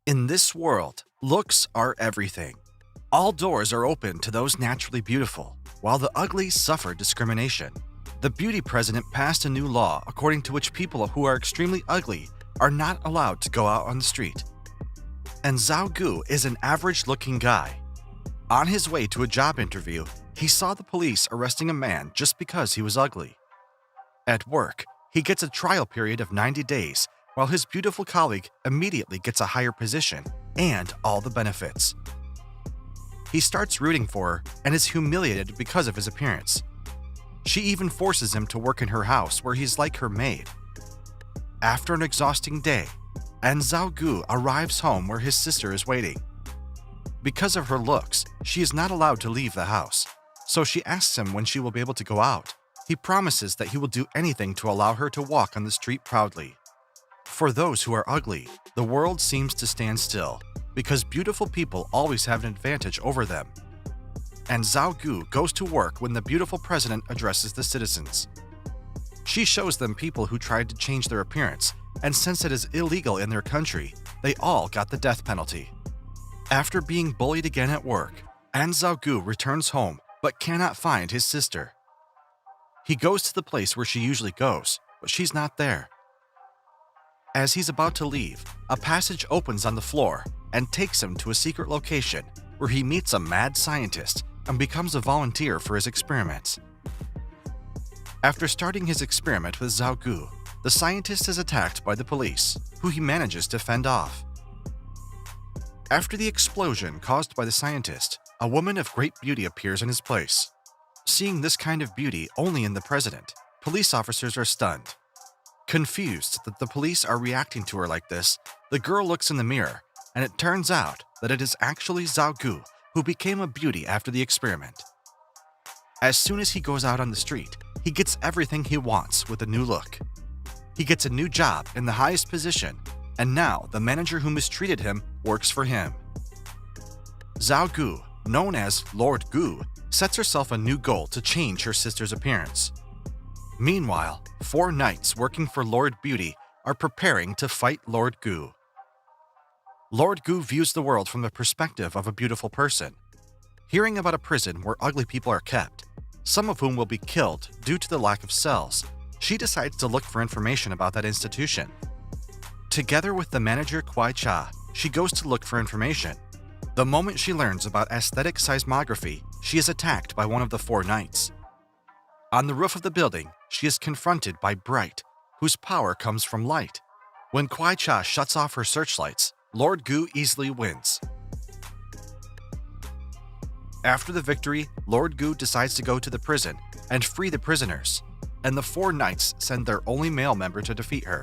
In this world, looks are everything. All doors are open to those naturally beautiful, while the ugly suffer discrimination. The beauty president passed a new law according to which people who are extremely ugly are not allowed to go out on the street. And Zhao Gu is an average-looking guy. On his way to a job interview, he saw the police arresting a man just because he was ugly. At work, he gets a trial period of 90 days, while his beautiful colleague immediately gets a higher position and all the benefits. He starts rooting for her and is humiliated because of his appearance. She even forces him to work in her house where he's like her maid. After an exhausting day, Zhao Gu arrives home where his sister is waiting. Because of her looks, she is not allowed to leave the house, so she asks him when she will be able to go out. He promises that he will do anything to allow her to walk on the street proudly. For those who are ugly, the world seems to stand still, because beautiful people always have an advantage over them. And Zhao Gu goes to work when the beautiful president addresses the citizens. She shows them people who tried to change their appearance, and since it is illegal in their country, they all got the death penalty. After being bullied again at work, Zhao Gu returns home but cannot find his sister. He goes to the place where she usually goes, but she's not there. As he's about to leave, a passage opens on the floor and takes him to a secret location where he meets a mad scientist and becomes a volunteer for his experiments. After starting his experiment with Zhao Gu, the scientist is attacked by the police, who he manages to fend off. After the explosion caused by the scientist, a woman of great beauty appears in his place. Seeing this kind of beauty only in the president, police officers are stunned. Confused that the police are reacting to her like this, the girl looks in the mirror, and it turns out that it is actually Zhao Gu who became a beauty after the experiment. As soon as he goes out on the street, he gets everything he wants with a new look. He gets a new job in the highest position, and now the manager who mistreated him works for him. Zhao Gu, known as Lord Gu, sets herself a new goal to change her sister's appearance. Meanwhile, 4 knights working for Lord Beauty are preparing to fight Lord Gu. Lord Gu views the world from the perspective of a beautiful person. Hearing about a prison where ugly people are kept, some of whom will be killed due to the lack of cells, she decides to look for information about that institution. Together with the manager Kuai Cha, she goes to look for information. The moment she learns about aesthetic seismography, she is attacked by one of the 4 knights. On the roof of the building, she is confronted by Bright, whose power comes from light. When Kuai Cha shuts off her searchlights, Lord Gu easily wins. After the victory, Lord Gu decides to go to the prison and free the prisoners, and the 4 knights send their only male member to defeat her.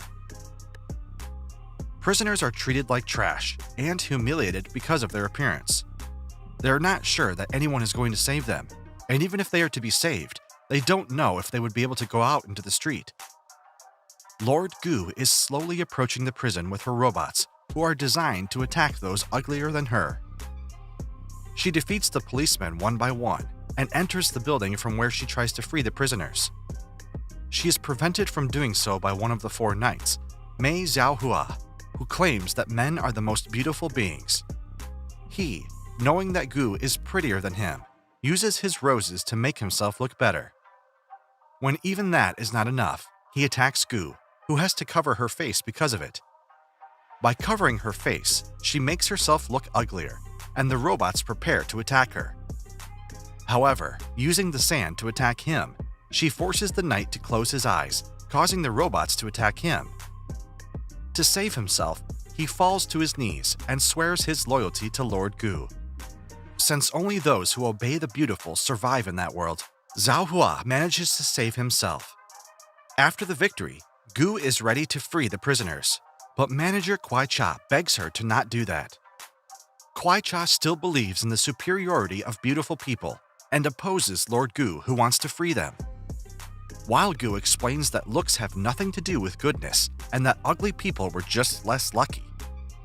Prisoners are treated like trash and humiliated because of their appearance. They are not sure that anyone is going to save them, and even if they are to be saved, they don't know if they would be able to go out into the street. Lord Gu is slowly approaching the prison with her robots, who are designed to attack those uglier than her. She defeats the policemen one by one and enters the building from where she tries to free the prisoners. She is prevented from doing so by one of the 4 knights, Mei Xiaohua, who claims that men are the most beautiful beings. He, knowing that Gu is prettier than him, uses his roses to make himself look better. When even that is not enough, he attacks Gu, who has to cover her face because of it. By covering her face, she makes herself look uglier, and the robots prepare to attack her. However, using the sand to attack him, she forces the knight to close his eyes, causing the robots to attack him. To save himself, he falls to his knees and swears his loyalty to Lord Gu. Since only those who obey the beautiful survive in that world, Zhao Hua manages to save himself. After the victory, Gu is ready to free the prisoners, but manager Kuai Cha begs her to not do that. Kuai Cha still believes in the superiority of beautiful people and opposes Lord Gu, who wants to free them. While Gu explains that looks have nothing to do with goodness and that ugly people were just less lucky,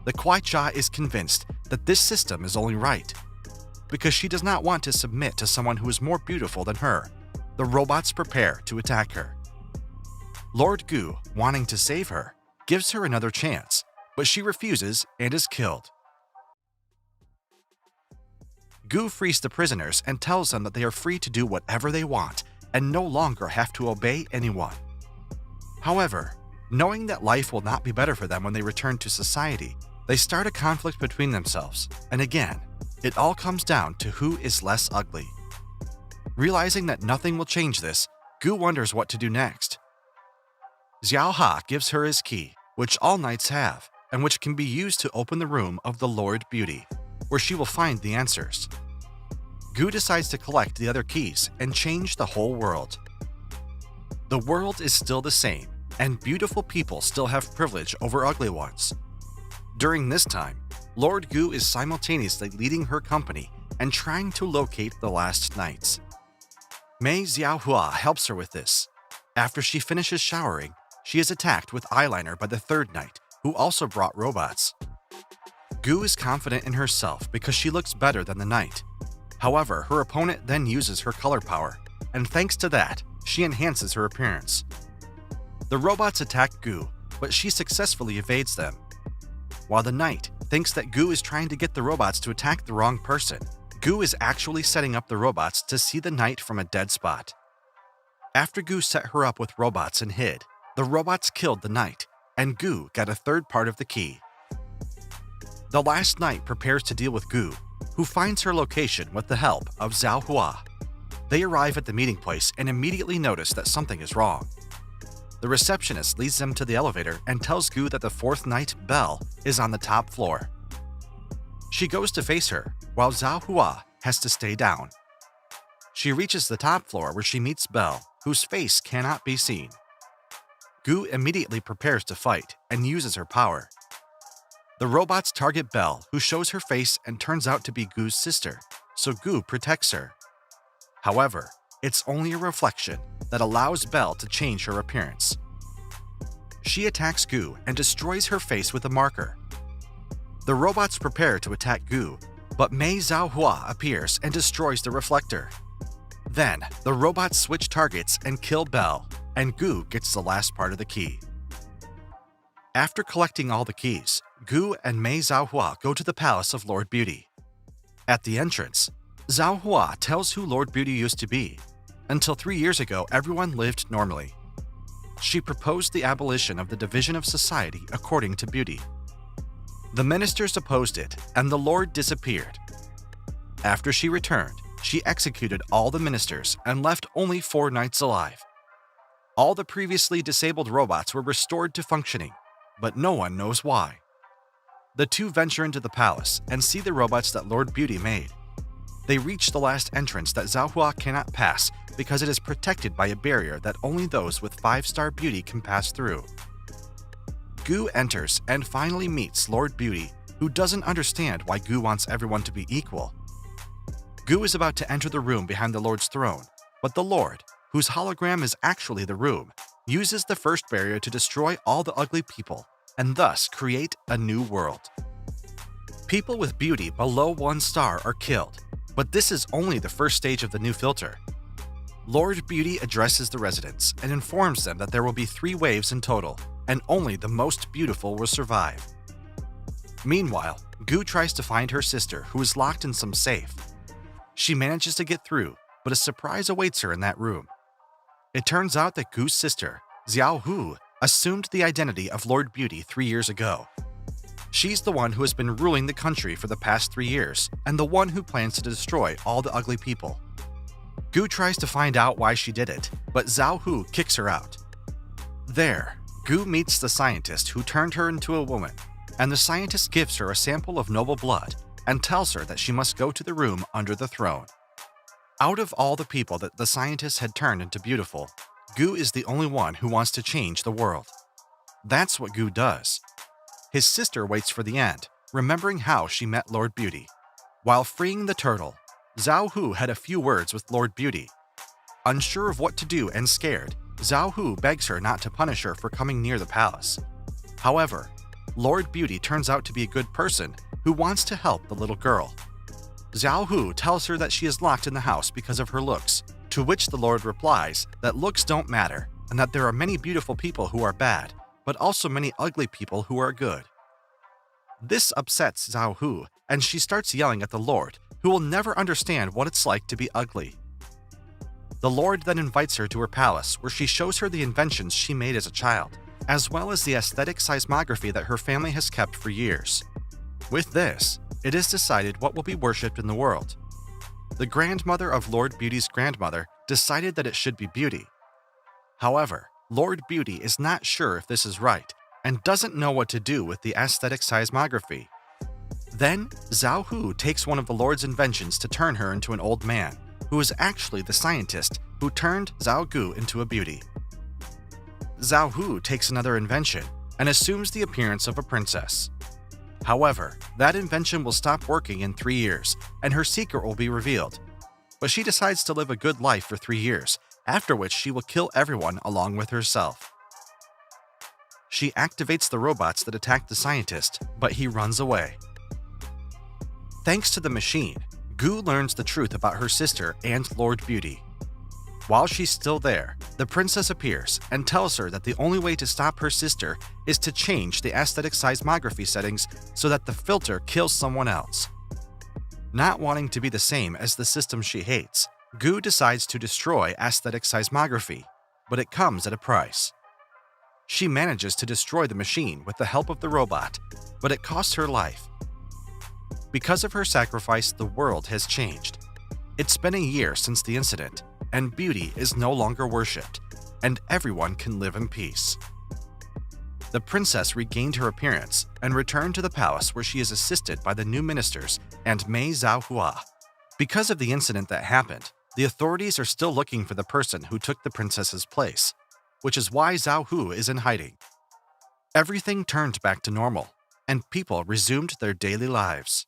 the Kuai Cha is convinced that this system is only right. Because she does not want to submit to someone who is more beautiful than her, the robots prepare to attack her. Lord Gu, wanting to save her, gives her another chance, but she refuses and is killed. Gu frees the prisoners and tells them that they are free to do whatever they want and no longer have to obey anyone. However, knowing that life will not be better for them when they return to society, they start a conflict between themselves, and again, it all comes down to who is less ugly. Realizing that nothing will change this, Gu wonders what to do next. Xiao Ha gives her his key, which all knights have, and which can be used to open the room of the Lord Beauty, where she will find the answers. Gu decides to collect the other keys and change the whole world. The world is still the same, and beautiful people still have privilege over ugly ones. During this time, Lord Gu is simultaneously leading her company and trying to locate the last knights. Mei Xiaohua helps her with this. After she finishes showering, she is attacked with eyeliner by the third knight, who also brought robots. Gu is confident in herself because she looks better than the knight. However, her opponent then uses her color power, and thanks to that, she enhances her appearance. The robots attack Gu, but she successfully evades them. While the knight thinks that Gu is trying to get the robots to attack the wrong person, Gu is actually setting up the robots to see the knight from a dead spot. After Gu set her up with robots and hid, the robots killed the knight, and Gu got a third part of the key. The last knight prepares to deal with Gu, who finds her location with the help of Zhao Hua. They arrive at the meeting place and immediately notice that something is wrong. The receptionist leads them to the elevator and tells Gu that the fourth knight, Belle, is on the top floor. She goes to face her, while Zhao Hua has to stay down. She reaches the top floor where she meets Belle, whose face cannot be seen. Gu immediately prepares to fight and uses her power. The robots target Belle, who shows her face and turns out to be Gu's sister, so Gu protects her. However, it's only a reflection that allows Belle to change her appearance. She attacks Gu and destroys her face with a marker. The robots prepare to attack Gu, but Mei Xiaohua appears and destroys the reflector. Then, the robots switch targets and kill Belle, and Gu gets the last part of the key. After collecting all the keys, Gu and Mei Xiaohua go to the palace of Lord Beauty. At the entrance, Xiaohua tells who Lord Beauty used to be. Until 3 years ago, everyone lived normally. She proposed the abolition of the division of society according to beauty. The ministers opposed it, and the Lord disappeared. After she returned, she executed all the ministers and left only 4 knights alive. All the previously disabled robots were restored to functioning, but no one knows why. The two venture into the palace and see the robots that Lord Beauty made. They reach the last entrance that Xiaohua cannot pass because it is protected by a barrier that only those with 5-star beauty can pass through. Gu enters and finally meets Lord Beauty, who doesn't understand why Gu wants everyone to be equal. Gu is about to enter the room behind the Lord's throne, but the Lord, whose hologram is actually the room, uses the first barrier to destroy all the ugly people and thus create a new world. People with beauty below 1 star are killed, but this is only the first stage of the new filter. Lord Beauty addresses the residents and informs them that there will be 3 waves in total, and only the most beautiful will survive. Meanwhile, Gu tries to find her sister, who is locked in some safe. She manages to get through, but a surprise awaits her in that room. It turns out that Gu's sister, Xiao Hu, assumed the identity of Lord Beauty 3 years ago. She's the one who has been ruling the country for the past 3 years, and the one who plans to destroy all the ugly people. Gu tries to find out why she did it, but Xiao Hu kicks her out. There, Gu meets the scientist who turned her into a woman, and the scientist gives her a sample of noble blood and tells her that she must go to the room under the throne. Out of all the people that the scientist had turned into beautiful, Gu is the only one who wants to change the world. That's what Gu does. His sister waits for the end, remembering how she met Lord Beauty. While freeing the turtle, Xiao Hu had a few words with Lord Beauty. Unsure of what to do and scared, Xiao Hu begs her not to punish her for coming near the palace. However, Lord Beauty turns out to be a good person who wants to help the little girl. Xiao Hu tells her that she is locked in the house because of her looks, to which the Lord replies that looks don't matter and that there are many beautiful people who are bad, but also many ugly people who are good. This upsets Zhao Hu, and she starts yelling at the Lord, who will never understand what it's like to be ugly. The Lord then invites her to her palace, where she shows her the inventions she made as a child, as well as the aesthetic seismography that her family has kept for years. With this, it is decided what will be worshipped in the world. The grandmother of Lord Beauty's grandmother decided that it should be Beauty. However, Lord Beauty is not sure if this is right and doesn't know what to do with the aesthetic seismography. Then, Zhao Hu takes one of the Lord's inventions to turn her into an old man, who is actually the scientist who turned Zhao Gu into a beauty. Zhao Hu takes another invention and assumes the appearance of a princess. However, that invention will stop working in 3 years, and her secret will be revealed. But she decides to live a good life for 3 years, after which she will kill everyone along with herself. She activates the robots that attack the scientist, but he runs away. Thanks to the machine, Gu learns the truth about her sister and Lord Beauty. While she's still there, the princess appears and tells her that the only way to stop her sister is to change the aesthetic seismography settings so that the filter kills someone else. Not wanting to be the same as the system she hates, Gu decides to destroy aesthetic seismography, but it comes at a price. She manages to destroy the machine with the help of the robot, but it costs her life. Because of her sacrifice, the world has changed. It's been a year since the incident, and Beauty is no longer worshipped, and everyone can live in peace. The princess regained her appearance and returned to the palace, where she is assisted by the new ministers and Mei Zhaohua. Because of the incident that happened, the authorities are still looking for the person who took the princess's place, which is why Zhao Hu is in hiding. Everything turned back to normal, and people resumed their daily lives.